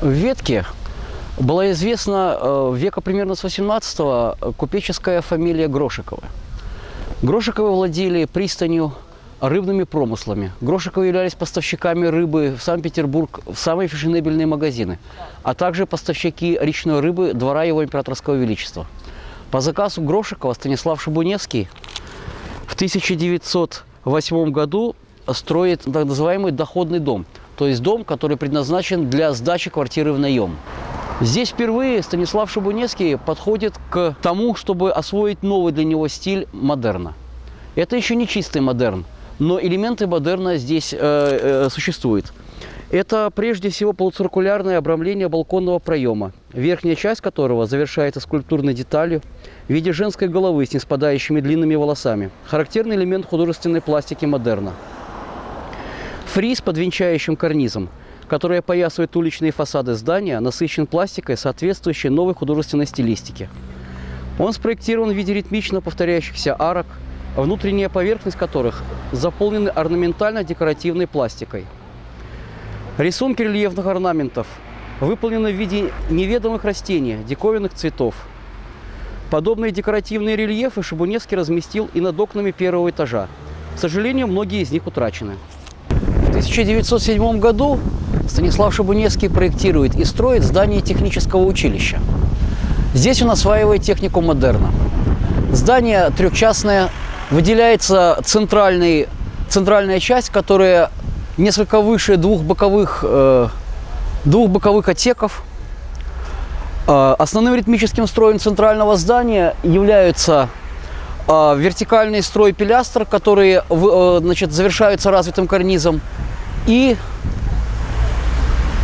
В Ветке была известна века примерно с 18-го купеческая фамилия Грошиковы. Грошиковы владели пристанью, рыбными промыслами. Грошиковы являлись поставщиками рыбы в Санкт-Петербург, в самые фешенебельные магазины, а также поставщики речной рыбы двора его императорского величества. По заказу Грошикова Станислав Шабуневский в 1908 году строит так называемый доходный дом, то есть дом, который предназначен для сдачи квартиры в наем. Здесь впервые Станислав Шабуневский подходит к тому, чтобы освоить новый для него стиль модерна. Это еще не чистый модерн, но элементы модерна здесь существуют. Это прежде всего полуциркулярное обрамление балконного проема, верхняя часть которого завершается скульптурной деталью в виде женской головы с неспадающими длинными волосами. Характерный элемент художественной пластики модерна. Фриз под венчающим карнизом, который опоясывает уличные фасады здания, насыщен пластикой, соответствующей новой художественной стилистике. Он спроектирован в виде ритмично повторяющихся арок, внутренняя поверхность которых заполнены орнаментально-декоративной пластикой. Рисунки рельефных орнаментов выполнены в виде неведомых растений, диковинных цветов. Подобные декоративные рельефы Шабуневский разместил и над окнами первого этажа. К сожалению, многие из них утрачены. В 1907 году Станислав Шабуневский проектирует и строит здание технического училища. Здесь он осваивает технику модерна. Здание трехчастное, выделяется центральная часть, которая несколько выше двух боковых отсеков. Основным ритмическим строем центрального здания являются вертикальный строй пилястр, которые завершаются развитым карнизом, и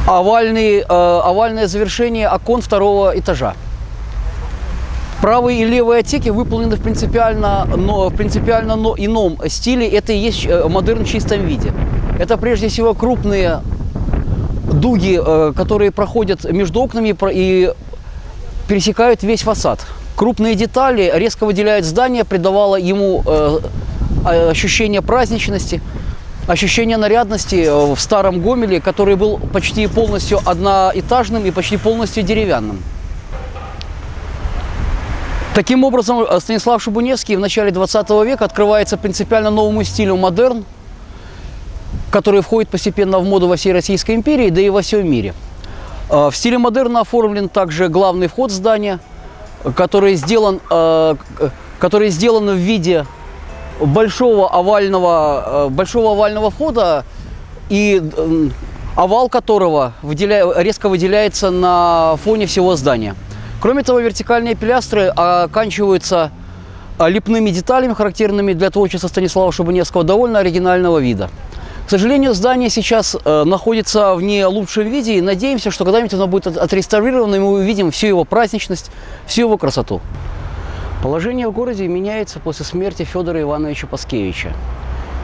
овальное завершение окон второго этажа. Правый и левый отсеки выполнены в принципиально ином стиле. Это и есть модерн в чистом виде. Это прежде всего крупные дуги, которые проходят между окнами и пересекают весь фасад. Крупные детали резко выделяют здание, придавало ему ощущение праздничности, ощущение нарядности в старом Гомеле, который был почти полностью одноэтажным и почти полностью деревянным. Таким образом, Станислав Шабуневский в начале 20 века открывается принципиально новому стилю модерн, который входит постепенно в моду во всей Российской империи, да и во всем мире. В стиле модерна оформлен также главный вход здания, который сделан в виде большого овального входа, и овал которого резко выделяется на фоне всего здания. Кроме того, вертикальные пилястры оканчиваются лепными деталями, характерными для творчества Станислава Шабуневского, довольно оригинального вида. К сожалению, здание сейчас находится в не лучшем виде, и надеемся, что когда-нибудь оно будет отреставрировано, и мы увидим всю его праздничность, всю его красоту. Положение в городе меняется после смерти Федора Ивановича Паскевича.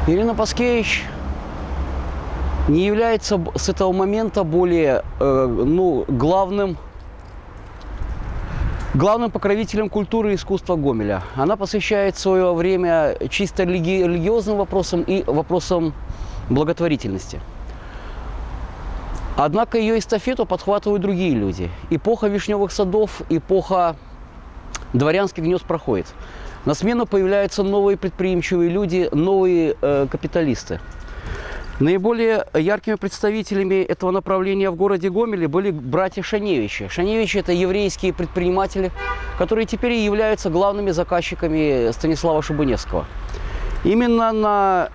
Ирина Паскевич не является с этого момента более главным покровителем культуры и искусства Гомеля. Она посвящает свое время чисто религиозным вопросам и вопросам благотворительности. Однако ее эстафету подхватывают другие люди. Эпоха вишневых садов, эпоха дворянских гнезд проходит. На смену появляются новые предприимчивые люди, новые капиталисты. Наиболее яркими представителями этого направления в городе Гомеле были братья Шаневичи. Шаневичи – это еврейские предприниматели, которые теперь и являются главными заказчиками Станислава Шабуневского. Именно на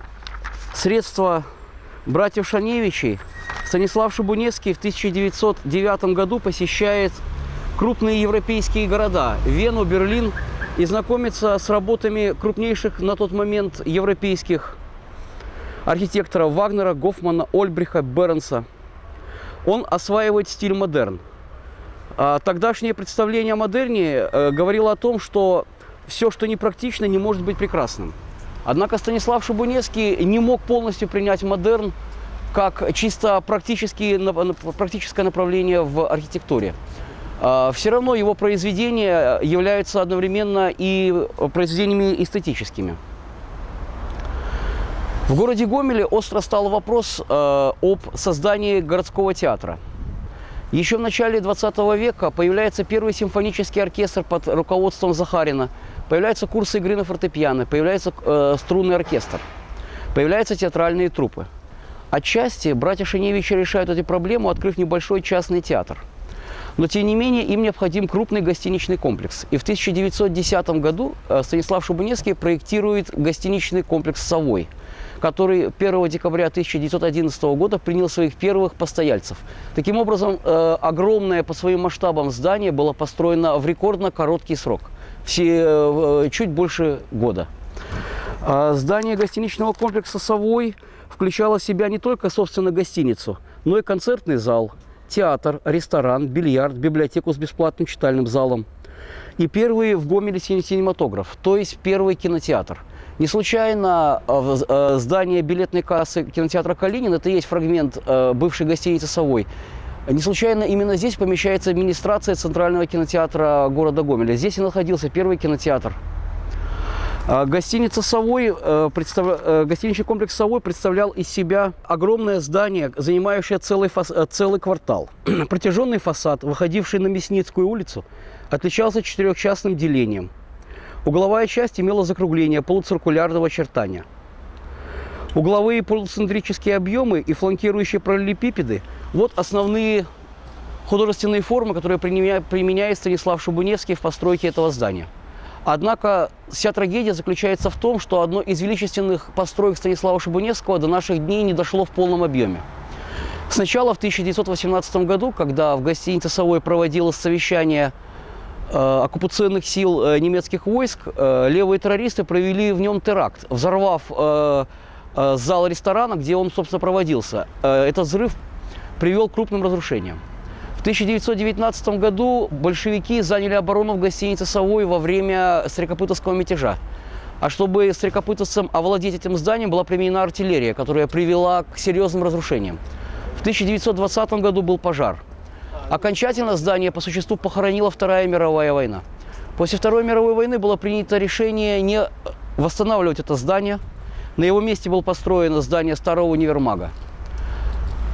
средства братьев Шаневичей Станислав Шабуневский в 1909 году посещает крупные европейские города – Вену, Берлин, и знакомится с работами крупнейших на тот момент европейских архитекторов Вагнера, Гофмана, Ольбриха, Бернса. Он осваивает стиль модерн. Тогдашнее представление о модерне говорило о том, что все, что непрактично, не может быть прекрасным. Однако Станислав Шабуневский не мог полностью принять модерн как чисто практическое направление в архитектуре. Все равно его произведения являются одновременно и произведениями эстетическими. В городе Гомеле остро стал вопрос об создании городского театра. Еще в начале 20 века появляется первый симфонический оркестр под руководством Захарина, появляются курсы игры на фортепиано, появляется струнный оркестр, появляются театральные труппы. Отчасти братья Шеневичи решают эту проблему, открыв небольшой частный театр. Но, тем не менее, им необходим крупный гостиничный комплекс. И в 1910 году Станислав Шабуневский проектирует гостиничный комплекс «Совой», который 1 декабря 1911 года принял своих первых постояльцев. Таким образом, огромное по своим масштабам здание было построено в рекордно короткий срок, чуть больше года. Здание гостиничного комплекса «Совой» включало в себя не только, собственно, гостиницу, но и концертный зал, театр, ресторан, бильярд, библиотеку с бесплатным читальным залом. И первый в Гомеле синематограф, то есть первый кинотеатр. Не случайно здание билетной кассы кинотеатра «Калинин», это и есть фрагмент бывшей гостиницы «Совой», не случайно именно здесь помещается администрация Центрального кинотеатра города Гомеля. Здесь и находился первый кинотеатр. Гостиница «Совой», гостиничный комплекс «Совой» представлял из себя огромное здание, занимающее целый квартал. Протяженный фасад, выходивший на Мясницкую улицу, отличался четырехчастным делением. Угловая часть имела закругление полуциркулярного очертания. Угловые полуцентрические объемы и фланкирующие параллелепипеды – вот основные художественные формы, которые применяет Станислав Шабуневский в постройке этого здания. Однако вся трагедия заключается в том, что одно из величественных построек Станислава Шабуневского до наших дней не дошло в полном объеме. Сначала в 1918 году, когда в гостинице «Совой» проводилось совещание оккупационных сил немецких войск, левые террористы провели в нем теракт, взорвав зал ресторана, где он, собственно, проводился. Этот взрыв привел к крупным разрушениям. В 1919 году большевики заняли оборону в гостинице «Совой» во время Стрекопытовского мятежа. А чтобы стрекопытовцам овладеть этим зданием, была применена артиллерия, которая привела к серьезным разрушениям. В 1920 году был пожар. Окончательно здание по существу похоронила Вторая мировая война. После Второй мировой войны было принято решение не восстанавливать это здание. На его месте было построено здание старого универмага.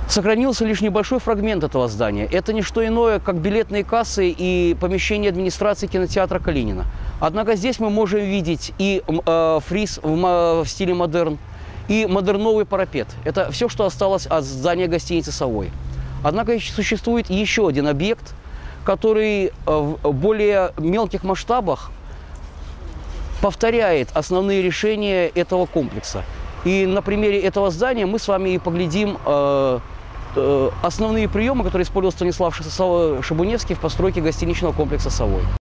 Сохранился лишь небольшой фрагмент этого здания. Это не что иное, как билетные кассы и помещение администрации кинотеатра «Калинина». Однако здесь мы можем видеть и фриз в стиле модерн, и модерновый парапет. Это все, что осталось от здания гостиницы «Совой». Однако существует еще один объект, который в более мелких масштабах повторяет основные решения этого комплекса. И на примере этого здания мы с вами и поглядим основные приемы, которые использовал Станислав Шабуневский в постройке гостиничного комплекса «Совой».